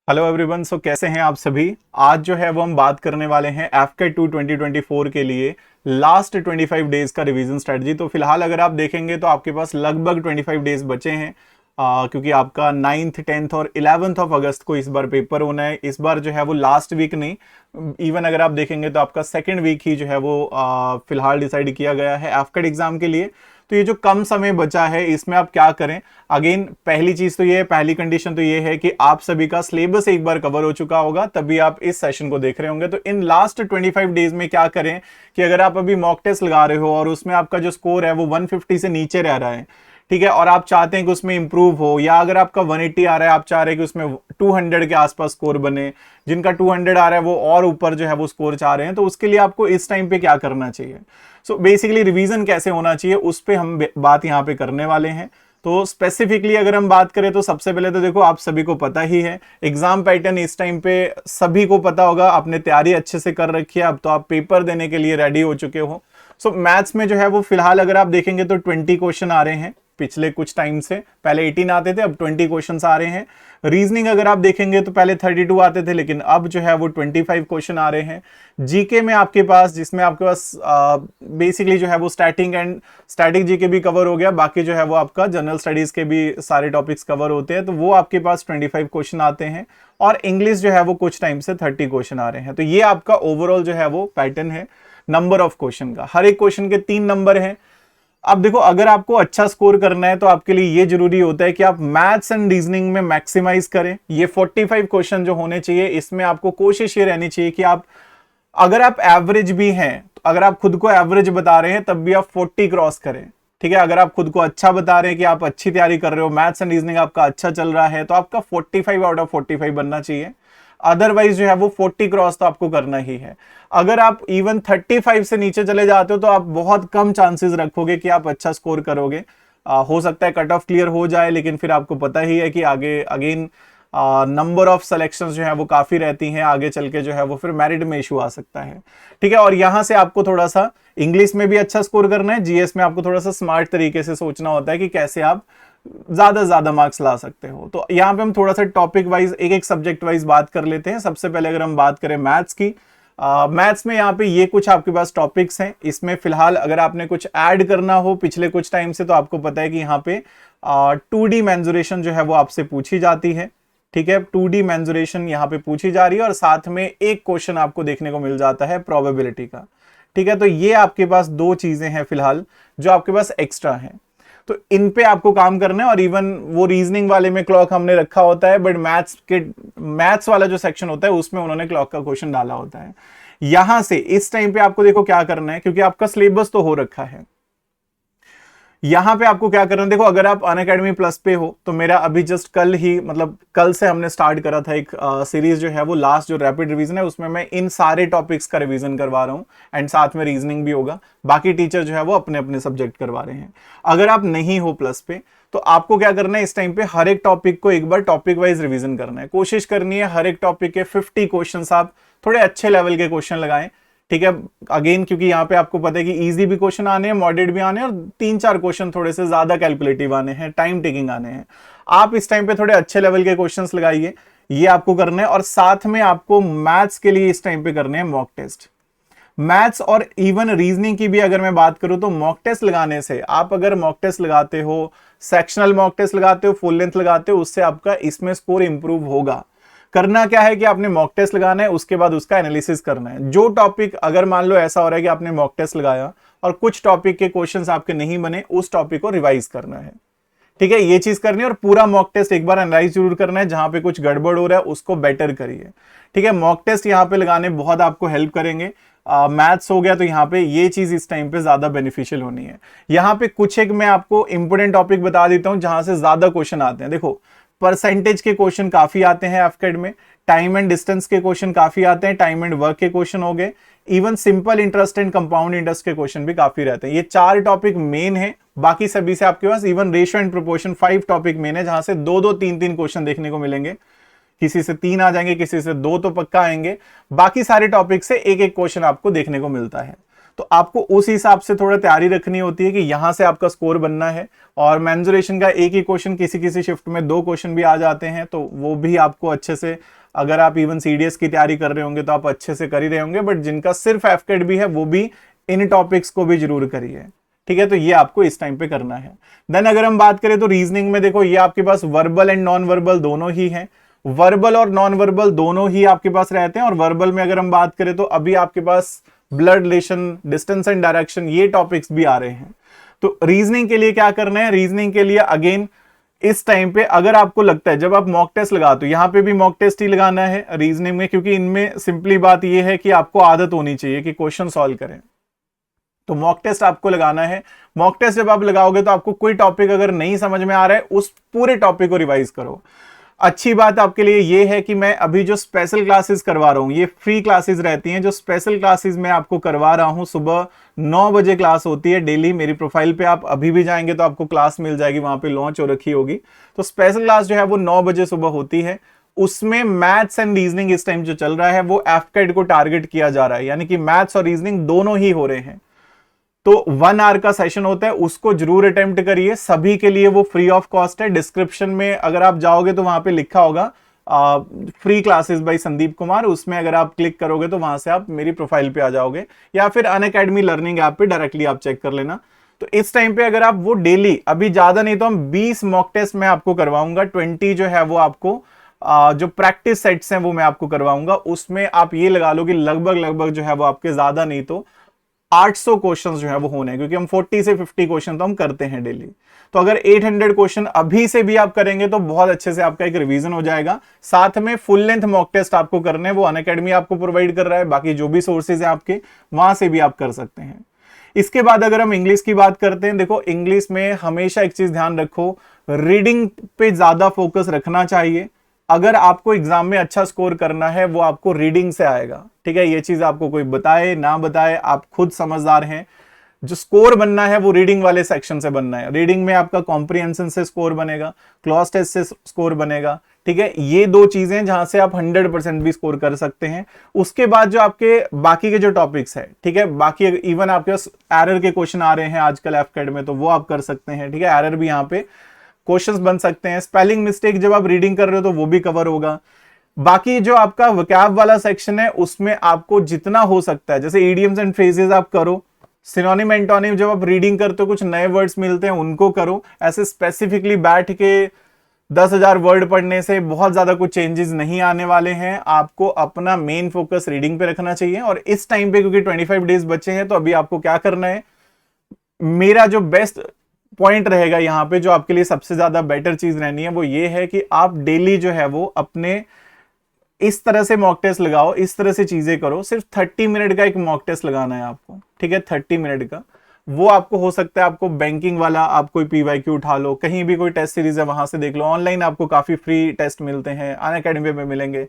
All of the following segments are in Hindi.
Hello everyone. सो कैसे हैं आप सभी। आज जो है वो हम बात करने वाले हैं एफकेट 2 2024 के लिए लास्ट 25 डेज का रिवीजन स्ट्रेटजी। तो फिलहाल अगर आप देखेंगे तो आपके पास लगभग 25 डेज बचे हैं, क्योंकि आपका 9th 10th और 11th ऑफ अगस्त को इस बार पेपर होना है। इस बार जो है वो लास्ट वीक नहीं, इवन अगर आप देखेंगे तो आपका सेकेंड वीक ही जो है वो फिलहाल डिसाइड किया गया है एफकेट एग्जाम के लिए। तो ये जो कम समय बचा है इसमें आप क्या करें। अगेन पहली चीज तो ये है, पहली कंडीशन तो ये है कि आप सभी का सिलेबस एक बार कवर हो चुका होगा, तभी आप इस सेशन को देख रहे होंगे। तो इन लास्ट 25 डेज में क्या करें कि अगर आप अभी मॉक टेस्ट लगा रहे हो और उसमें आपका जो स्कोर है वो 150 से नीचे रह रहा है, ठीक है, और आप चाहते हैं कि उसमें इंप्रूव हो, या अगर आपका 180 आ रहा है आप चाह रहे हैं कि उसमें 200 के आसपास स्कोर बने, जिनका 200 आ रहा है वो और ऊपर जो है वो स्कोर चाह रहे हैं, तो उसके लिए आपको इस टाइम पे क्या करना चाहिए। सो बेसिकली रिवीजन कैसे होना चाहिए उस पर हम बात यहाँ पे करने वाले हैं। तो स्पेसिफिकली अगर हम बात करें तो सबसे पहले तो देखो, आप सभी को पता ही है एग्जाम पैटर्न इस टाइम पे सभी को पता होगा, आपने तैयारी अच्छे से कर रखी है, अब तो आप पेपर देने के लिए रेडी हो चुके हो। सो मैथ्स में जो है वो फिलहाल अगर आप देखेंगे तो 20 क्वेश्चन आ रहे हैं। पिछले कुछ टाइम से पहले 18 आते थे, अब 20 क्वेश्चंस आ रहे हैं। रीजनिंग अगर आप देखेंगे तो पहले 32 आते थे, लेकिन अब जो है वो 25 क्वेश्चन आ रहे हैं। जीके में आपके पास, जिसमें आपके पास बेसिकली जो है वो स्टैटिक जीके भी कवर हो गया, बाकी जो है वो आपका जनरल स्टडीज के भी सारे टॉपिक्स कवर होते हैं, तो वो आपके पास 25 क्वेश्चन आते हैं। और इंग्लिश जो है वो कुछ टाइम से 30 क्वेश्चन आ रहे हैं। तो ये आपका ओवरऑल जो है वो पैटर्न है नंबर ऑफ क्वेश्चन का। हर एक क्वेश्चन के 3 नंबर हैं। अब देखो, अगर आपको अच्छा स्कोर करना है तो आपके लिए ये जरूरी होता है कि आप मैथ्स एंड रीजनिंग में मैक्सिमाइज करें। ये 45 क्वेश्चन जो होने चाहिए, इसमें आपको कोशिश ये रहनी चाहिए कि आप, अगर आप एवरेज भी हैं, तो अगर आप खुद को एवरेज बता रहे हैं तब भी आप 40 क्रॉस करें, ठीक है। अगर आप खुद को अच्छा बता रहे हैं कि आप अच्छी तैयारी कर रहे हो, मैथ्स एंड रीजनिंग आपका अच्छा चल रहा है, तो आपका 45 आउट ऑफ 45 बनना चाहिए। अदरवाइज जो है वो 40 क्रॉस तो आपको करना ही है। अगर आप इवन 35 से नीचे चले जाते हो तो आप बहुत कम चांसेस रखोगे कि आप अच्छा स्कोर करोगे। हो सकता है कट ऑफ क्लियर हो जाए, लेकिन फिर आपको पता ही है कि आगे अगेन नंबर ऑफ सिलेक्शंस जो है वो काफी रहती हैं, आगे चल के जो है वो फिर मेरिट में इशू आ सकता है, ठीक है। और यहां से आपको थोड़ा सा इंग्लिश में भी अच्छा स्कोर करना है, जीएस में आपको थोड़ा सा स्मार्ट तरीके से सोचना होता है कि कैसे आप ज्यादा मार्क्स ला सकते हो। तो यहाँ पे हम थोड़ा सा टॉपिक वाइज, एक एक सब्जेक्ट वाइज बात कर लेते हैं। सबसे पहले अगर हम बात करें मैथ्स की, मैथ्स में यहाँ पे ये कुछ आपके पास टॉपिक्स हैं। इसमें फिलहाल अगर आपने कुछ ऐड करना हो पिछले कुछ टाइम से, तो आपको पता है कि यहाँ पे 2D मेंसुरेशन जो है वो आपसे पूछी जाती है, ठीक है। 2D मेंसुरेशन यहाँ पे पूछी जा रही है, और साथ में एक क्वेश्चन आपको देखने को मिल जाता है प्रोबेबिलिटी का, ठीक है। तो ये आपके पास दो चीजें हैं फिलहाल जो आपके पास एक्स्ट्रा हैं, तो इन पे आपको काम करना है। और इवन वो रीजनिंग वाले में क्लॉक हमने रखा होता है, बट मैथ्स वाला जो सेक्शन होता है उसमें उन्होंने क्लॉक का क्वेश्चन डाला होता है। यहां से इस टाइम पे आपको देखो क्या करना है, क्योंकि आपका सिलेबस तो हो रखा है। यहां पे आपको क्या करना है, देखो अगर आप अनअकैडमी प्लस पे हो तो मेरा अभी जस्ट कल ही, मतलब कल से हमने स्टार्ट करा था एक सीरीज जो है वो लास्ट जो रैपिड रिवीजन है, उसमें मैं इन सारे टॉपिक्स का रिवीजन करवा रहा हूं, एंड साथ में रीजनिंग भी होगा। बाकी टीचर जो है वो अपने अपने सब्जेक्ट करवा रहे हैं। अगर आप नहीं हो प्लस पे तो आपको क्या करना है, इस टाइम पे हर एक टॉपिक को एक बार टॉपिक वाइज रिवीजन करना है। कोशिश करनी है हर एक टॉपिक के 50 क्वेश्चन आप थोड़े अच्छे लेवल के क्वेश्चन लगाएं, ठीक है। अगेन क्योंकि यहाँ पे आपको पता है कि इजी भी क्वेश्चन आने हैं, मॉडरेट भी आने हैं, और 3-4 क्वेश्चन थोड़े से ज्यादा कैलकुलेटिव आने हैं, टाइम टेकिंग आने हैं। आप इस टाइम पे थोड़े अच्छे लेवल के क्वेश्चंस लगाइए, ये आपको करना है। और साथ में आपको मैथ्स के लिए इस टाइम पे करने हैं मॉक टेस्ट। मैथ्स और इवन रीजनिंग की भी अगर मैं बात करूं तो मॉक टेस्ट लगाने से, आप अगर मॉक टेस्ट लगाते हो, सेक्शनल मॉक टेस्ट लगाते हो, फुल लेंथ लगाते हो, उससे आपका इसमें स्कोर इंप्रूव होगा। करना क्या है कि आपने मॉक टेस्ट लगाना है, उसके बाद उसका एनालिसिस करना है। जो टॉपिक, अगर मान लो ऐसा हो रहा है कि आपने मॉक टेस्ट लगाया और कुछ टॉपिक के क्वेश्चंस आपके नहीं बने, उस टॉपिक को रिवाइज करना है, ठीक है। ये चीज करनी है, और पूरा मॉक टेस्ट एक बार एनालाइज जरूर करना है। जहां पे कुछ गड़बड़ हो रहा है उसको बेटर करिए, ठीक है। मॉक टेस्ट यहाँ पे लगाने बहुत आपको हेल्प करेंगे। मैथ्स हो गया तो यहाँ पे ये चीज इस टाइम पे ज्यादा बेनिफिशियल होनी है। यहाँ पे कुछ एक मैं आपको इंपोर्टेंट टॉपिक बता देता हूं जहां से ज्यादा क्वेश्चन आते हैं। देखो, परसेंटेज के क्वेश्चन काफी आते हैं एफकेड में, टाइम एंड डिस्टेंस के क्वेश्चन काफी आते हैं, टाइम एंड वर्क के क्वेश्चन हो गए, even simple interest and compound interest के क्वेश्चन भी काफी रहते हैं। ये 4 टॉपिक मेन है, बाकी सभी से आपके पास even ratio and proportion 5 topic main है, जहां से 2-2 3-3 क्वेश्चन देखने को मिलेंगे। किसी से 3 आ जाएंगे, किसी से 2 तो पक्का आएंगे, बाकी सारे टॉपिक से एक एक क्वेश्चन आपको देखने को मिलता है। तो आपको उस हिसाब से थोड़ा तैयारी रखनी होती है कि यहां से आपका स्कोर बनना है। और मेंसुरेशन का एक ही क्वेश्चन, किसी किसी शिफ्ट में 2 क्वेश्चन भी आ जाते हैं, तो वो भी आपको अच्छे से, अगर आप इवन सीडीएस की तैयारी कर रहे होंगे तो आप अच्छे से कर ही रहे होंगे, बट जिनका सिर्फ एफकेट भी है वो भी इन टॉपिक्स को भी जरूर करिए। ठीक है, तो ये आपको इस टाइम पे करना है। देन अगर हम बात करें तो रीजनिंग में देखो, ये आपके पास वर्बल एंड नॉन वर्बल दोनों ही हैं। वर्बल और नॉन वर्बल दोनों ही आपके पास रहते हैं। और वर्बल में अगर हम बात करें तो अभी आपके पास blood relation, distance and direction, ये टॉपिक्स भी आ रहे हैं। तो रीजनिंग के लिए क्या करना है, रीजनिंग के लिए अगेन इस टाइम पे अगर आपको लगता है, जब आप मॉक टेस्ट लगाते हो, यहां पे भी मॉक टेस्ट ही लगाना है रीजनिंग में, क्योंकि इनमें सिंपली बात यह है कि आपको आदत होनी चाहिए कि क्वेश्चन सॉल्व करें। तो मॉक टेस्ट आपको लगाना है। मॉक टेस्ट जब आप लगाओगे तो आपको कोई टॉपिक अगर नहीं समझ में आ रहा है, उस पूरे टॉपिक को रिवाइज करो। अच्छी बात आपके लिए ये है कि मैं अभी जो स्पेशल क्लासेस करवा रहा हूं, ये फ्री क्लासेस रहती हैं। जो स्पेशल क्लासेस मैं आपको करवा रहा हूं, सुबह 9 बजे क्लास होती है डेली। मेरी प्रोफाइल पे आप अभी भी जाएंगे तो आपको क्लास मिल जाएगी, वहां पे लॉन्च हो रखी होगी। तो स्पेशल क्लास जो है वो 9 बजे सुबह होती है। उसमें मैथ्स एंड रीजनिंग इस टाइम जो चल रहा है वो एफकेट को टारगेट किया जा रहा है, यानी कि मैथ्स और रीजनिंग दोनों ही हो रहे हैं। तो 1 आवर का सेशन होता है, उसको जरूर अटेम्प्ट करिए। सभी के लिए वो फ्री ऑफ कॉस्ट है। डिस्क्रिप्शन में अगर आप जाओगे तो वहां पे लिखा होगा free classes bye Sandeep Kumar, उसमें अगर आप क्लिक करोगे तो वहां से आप मेरी प्रोफाइल पे आ जाओगे, या फिर अनअकैडमी लर्निंग ऐप पे डायरेक्टली आप चेक कर लेना। तो इस टाइम पे अगर आप वो डेली, अभी ज्यादा नहीं तो हम 20 मॉक टेस्ट मैं आपको करवाऊंगा, 20 जो है वो आपको जो प्रैक्टिस सेट्स हैं वो मैं आपको करवाऊंगा। उसमें आप ये लगा लो कि लगभग जो है वो आपके ज्यादा नहीं तो 800 क्वेश्चंस जो है वो होने हैं, क्योंकि हम 40 से 50 क्वेश्चन तो हम करते हैं डेली। तो अगर 800 क्वेश्चन अभी से भी आप करेंगे तो बहुत अच्छे से आपका एक रिवीजन हो जाएगा। साथ में फुल लेंथ मॉक टेस्ट आपको करने हैं, वो अनअकैडमी आपको प्रोवाइड कर रहा है। बाकी जो भी सोर्सेज हैं आपके, वहां से भी आप कर सकते हैं। इसके बाद अगर हम इंग्लिश की बात करते हैं, देखो इंग्लिश में हमेशा एक चीज ध्यान रखो, रीडिंग पे ज्यादा फोकस रखना चाहिए। अगर आपको एग्जाम में अच्छा स्कोर करना है, वो आपको रीडिंग से आएगा। ठीक है, ये चीज आपको कोई बताए ना बताए, आप खुद समझदार हैं। जो स्कोर बनना है वो रीडिंग वाले सेक्शन से बनना है। रीडिंग में आपका कॉम्प्रिहेंशन से स्कोर बनेगा, क्लॉज टेस्ट से स्कोर बनेगा। ठीक है, ये 2 चीजें जहां से आप 100% भी स्कोर कर सकते हैं। उसके बाद जो आपके बाकी के जो टॉपिक्स है, ठीक है, बाकी इवन आपके पास एरर के क्वेश्चन आ रहे हैं आजकल एफकेट में, तो वो आप कर सकते हैं। ठीक है, एरर भी यहाँ पे क्वेश्चंस बन सकते हैं। स्पेलिंग मिस्टेक जब आप रीडिंग कर रहे हो तो वो भी कवर होगा। बाकी जो आपका वोकैब वाला सेक्शन है, उसमें आपको जितना हो सकता है, जैसे इडियम्स एंड फ्रेजेस आप करो, सिनोनिम एंटोनिम जब आप रीडिंग करते हो कुछ नए वर्ड्स मिलते हैं उनको करो। ऐसे स्पेसिफिकली बैठ के 10,000 वर्ड पढ़ने से बहुत ज्यादा कुछ चेंजेस नहीं आने वाले हैं। आपको अपना मेन फोकस रीडिंग पे रखना चाहिए। और इस टाइम पे क्योंकि 25 डेज बचे हैं, तो अभी आपको क्या करना है, मेरा जो बेस्ट पॉइंट रहेगा यहाँ पे, जो आपके लिए सबसे ज्यादा बेटर चीज रहनी है, वो ये है कि आप डेली जो है वो अपने इस तरह से मॉक टेस्ट लगाओ, इस तरह से चीजें करो। सिर्फ 30 मिनट का एक मॉक टेस्ट लगाना है आपको। ठीक है, 30 मिनट का। वो आपको हो सकता है, आपको बैंकिंग वाला, आप कोई पीवाईक्यू उठा लो, कहीं भी कोई टेस्ट सीरीज है वहां से देख लो, ऑनलाइन आपको काफी फ्री टेस्ट मिलते हैं, अनअकैडमी में मिलेंगे।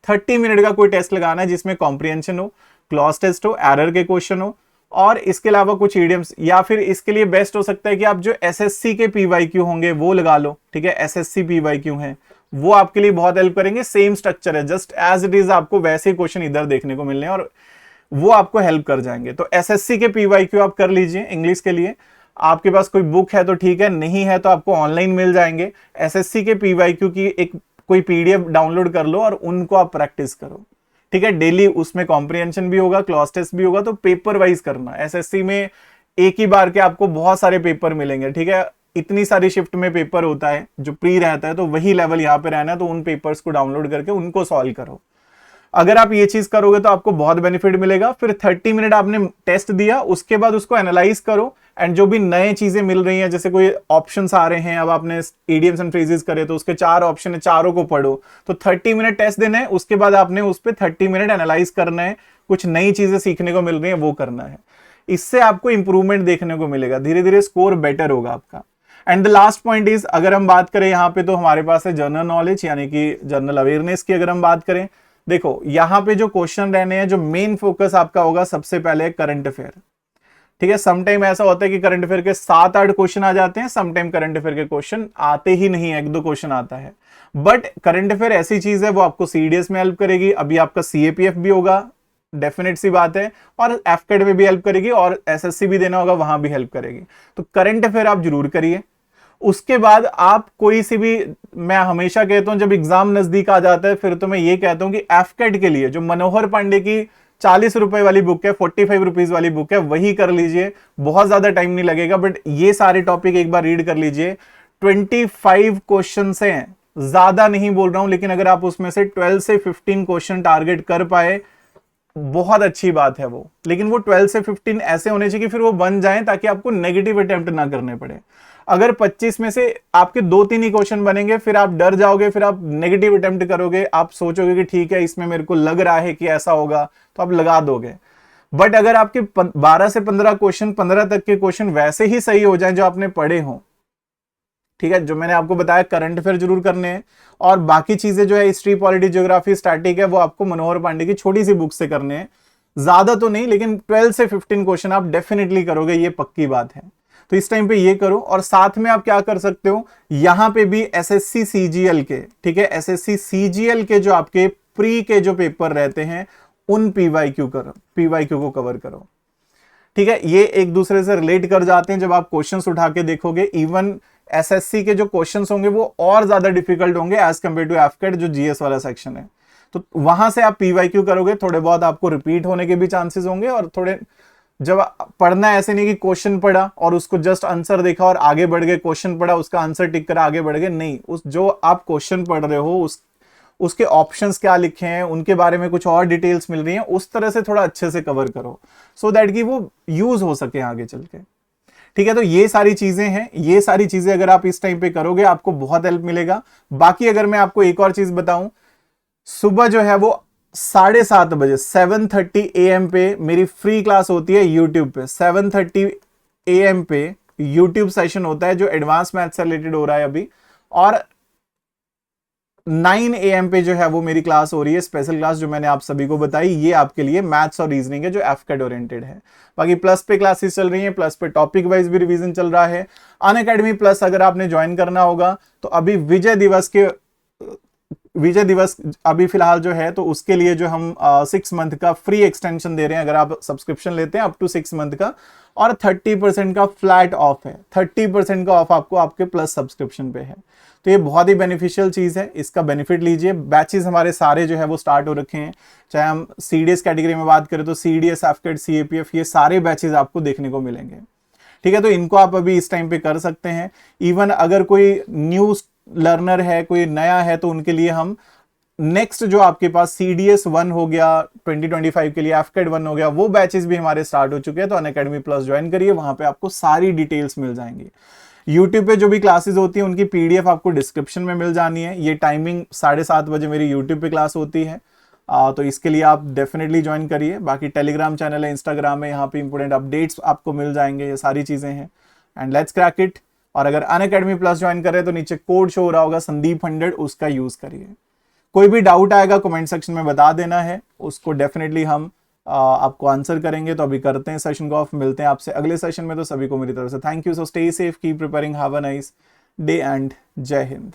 30 मिनट का कोई टेस्ट लगाना है जिसमें कॉम्प्रिहेंशन हो, क्लॉज टेस्ट हो, एरर के क्वेश्चन हो, और इसके अलावा कुछ इडियम्स। या फिर इसके लिए बेस्ट हो सकता है कि आप जो एसएससी के पीवाईक्यू होंगे वो लगा लो। ठीक है, एसएससी पीवाईक्यू हैं, वो आपके लिए बहुत हेल्प करेंगे। सेम स्ट्रक्चर है, जस्ट एज इट इज, आपको वैसे क्वेश्चन इधर देखने को मिलने हैं और वो आपको हेल्प कर जाएंगे। तो एसएससी के पीवाईक्यू आप कर लीजिए इंग्लिश के लिए। आपके पास कोई बुक है तो ठीक है, नहीं है तो आपको ऑनलाइन मिल जाएंगे। एसएससी के पीवाईक्यू की एक कोई पीडीएफ डाउनलोड कर लो और उनको आप प्रैक्टिस करो। ठीक है, डेली उसमें कॉम्प्रिहेंशन भी होगा, क्लॉज टेस्ट भी होगा। तो पेपर वाइज करना। एसएससी में एक ही बार के आपको बहुत सारे पेपर मिलेंगे। ठीक है, इतनी सारी शिफ्ट में पेपर होता है जो प्री रहता है, तो वही लेवल यहाँ पे रहना है। तो उन पेपर्स को डाउनलोड करके उनको सॉल्व करो। अगर आप ये चीज करोगे तो आपको बहुत बेनिफिट मिलेगा। फिर 30 मिनट आपने टेस्ट दिया, उसके बाद उसको एनालाइज करो, एंड जो भी नए चीजें मिल रही हैं, जैसे कोई ऑप्शंस आ रहे हैं, अब आपने इडियम्स एंड फ्रेजेस करे तो उसके 4 ऑप्शन है, चारों को पढ़ो। तो 30 मिनट टेस्ट देना है, उसके बाद आपने उस पर 30 मिनट एनालाइज करना है, कुछ नई चीजें सीखने को मिल रही है वो करना है। इससे आपको इंप्रूवमेंट देखने को मिलेगा, धीरे धीरे स्कोर बेटर होगा आपका। And the last point is, अगर हम बात करें यहाँ पे, तो हमारे पास है जनरल नॉलेज, यानी कि जनरल अवेयरनेस की अगर हम बात करें, देखो यहाँ पे जो क्वेश्चन रहने हैं, जो मेन फोकस आपका होगा सबसे पहले करंट अफेयर। ठीक है, समटाइम ऐसा होता है कि करंट अफेयर के 7-8 क्वेश्चन आ जाते हैं, समटाइम करंट अफेयर के क्वेश्चन आते ही नहीं है, 1-2 क्वेश्चन आता है। बट करंट अफेयर ऐसी चीज है, वो आपको सीडीएस में हेल्प करेगी। अभी आपका सीएपीएफ भी होगा डेफिनेट सी बात है, और एफकेट में भी हेल्प करेगी और एसएससी भी देना होगा वहां भी हेल्प करेगी। तो करंट अफेयर आप जरूर करिए। उसके बाद आप कोई सी भी, मैं हमेशा कहता हूं जब एग्जाम नजदीक आ जाता है फिर तो मैं ये कहता हूं कि एफकेट के लिए जो मनोहर पांडे की 40 रुपए वाली बुक है, 45 रुपीज वाली बुक है, वही कर लीजिए, बहुत ज्यादा टाइम नहीं लगेगा। बट ये सारे टॉपिक एक बार रीड कर लीजिए। 25 क्वेश्चन हैं, ज्यादा नहीं बोल रहा हूं, लेकिन अगर आप उसमें से 12 से 15 क्वेश्चन टारगेट कर पाए बहुत अच्छी बात है वो। लेकिन वो 12 से 15 ऐसे होने चाहिए कि फिर वो बन जाएं ताकि आपको नेगेटिव अटेम्प्ट ना करने पड़े। अगर 25 में से आपके 2-3 ही क्वेश्चन बनेंगे फिर आप डर जाओगे, फिर आप नेगेटिव अटेम्प्ट करोगे, आप सोचोगे कि ठीक है इसमें मेरे को लग रहा है कि ऐसा होगा, तो आप लगा दोगे। बट अगर आपके 12 से 15 क्वेश्चन, 15 तक के क्वेश्चन वैसे ही सही हो जाए जो आपने पढ़े हो, ठीक है, जो मैंने आपको बताया करंट अफेयर जरूर करने हैं, और बाकी चीजें जो है हिस्ट्री, पॉलिटी, ज्योग्राफी, स्टैटिक है, वो आपको मनोहर पांडे की छोटी सी बुक से करने हैं, ज्यादा तो नहीं, लेकिन 12 से 15 क्वेश्चन आप डेफिनेटली करोगे, ये पक्की बात है। तो इस टाइम पे ये करो, और साथ में आप क्या कर सकते हो, यहां पे भी एसएससी सीजीएल के, ठीक है, एसएससी सीजीएल के जो आपके प्री के जो पेपर रहते हैं उन पीवाईक्यू को कवर करो। ठीक है, ये एक दूसरे से रिलेट कर जाते हैं। जब आप क्वेश्चंस उठा के देखोगे, इवन एसएससी के जो क्वेश्चंस होंगे वो और ज्यादा डिफिकल्ट होंगे एज कंपेयर टू एफकेट जो जीएस वाला सेक्शन है। तो वहां से आप पीवाईक्यू करोगे, थोड़े बहुत आपको रिपीट होने के भी चांसेस होंगे, और थोड़े जब पढ़ना ऐसे नहीं कि क्वेश्चन पढ़ा और उसको जस्ट आंसर देखा और आगे बढ़ गए, क्वेश्चन पढ़ा उसका आंसर टिक कर आगे बढ़ गए, नहीं, उस जो आप क्वेश्चन पढ़ रहे हो उसके ऑप्शंस क्या लिखे हैं, उनके बारे में कुछ और डिटेल्स मिल रही हैं, उस तरह से थोड़ा अच्छे से कवर करो, सो दैट कि वो यूज हो सके आगे चल के। ठीक है, तो ये सारी चीजें हैं, ये सारी चीजें अगर आप इस टाइम पे करोगे आपको बहुत हेल्प मिलेगा। बाकी अगर मैं आपको एक और चीज बताऊं, सुबह जो है वो 7:30 बजे 7:30 AM पे मेरी फ्री क्लास होती है यूट्यूब पे। 7:30 AM पे यूट्यूब सेशन होता है जो एडवांस मैथ से रिलेटेड हो रहा है अभी, और 9 AM पे जो है वो मेरी क्लास हो रही है, स्पेशल क्लास जो मैंने आप सभी को बताई, ये आपके लिए मैथ्स और रीजनिंग है जो एफकेट ओरिएंटेड है। बाकी प्लस पे क्लासेस चल रही हैं, प्लस पे टॉपिक वाइज भी रिवीजन चल रहा है। अनअकैडमी प्लस अगर आपने ज्वाइन करना होगा तो अभी विजय दिवस अभी फिलहाल जो है, तो उसके लिए जो हम 6 मंथ का फ्री एक्सटेंशन दे रहे हैं अगर आप सब्सक्रिप्शन लेते हैं अप टू 6 मंथ का, और 30% का फ्लैट ऑफ है। 30% का ऑफ आपको आपके प्लस सब्सक्रिप्शन पे है। तो ये बहुत ही बेनिफिशियल चीज है, इसका बेनिफिट लीजिए। बैचेस हमारे सारे जो है वो स्टार्ट हो रखे हैं, चाहे हम सीडीएस कैटेगरी में बात करें तो सीडीएस, एफकेट, सीएपीएफ, ये सारे बैचेस आपको देखने को मिलेंगे। ठीक है, तो इनको आप अभी इस टाइम पे कर सकते हैं। इवन अगर कोई न्यू लर्नर है, कोई नया है, तो उनके लिए हम नेक्स्ट जो आपके पास सीडीएस 1 हो गया 2025 के लिए, एफकेट 1 हो गया, वो बैचेस भी हमारे स्टार्ट हो चुके हैं। तो अनअकैडमी प्लस ज्वाइन करिए, वहां पे आपको सारी डिटेल्स मिल जाएंगी। यूट्यूब पे जो भी क्लासेस होती है उनकी पीडीएफ आपको डिस्क्रिप्शन में मिल जानी है। ये टाइमिंग 7:30 बजे मेरी यूट्यूब पे क्लास होती है, तो इसके लिए आप डेफिनेटली ज्वाइन करिए। बाकी टेलीग्राम चैनल है, इंस्टाग्राम है, यहाँ पे इंपोर्टेंट अपडेट्स आपको मिल जाएंगे, ये सारी चीजें हैं। And let's crack it. और अगर अनअकैडमी प्लस ज्वाइन कर रहे हैं तो नीचे कोड शो हो रहा होगा संदीप 100, उसका यूज करिए। कोई भी डाउट आएगा कमेंट सेक्शन में बता देना है, उसको डेफिनेटली हम आपको आंसर करेंगे। तो अभी करते हैं सेशन को ऑफ, मिलते हैं आपसे अगले सेशन में। तो सभी को मेरी तरफ से thank you, so stay safe, keep preparing, have a nice day and जय हिंद।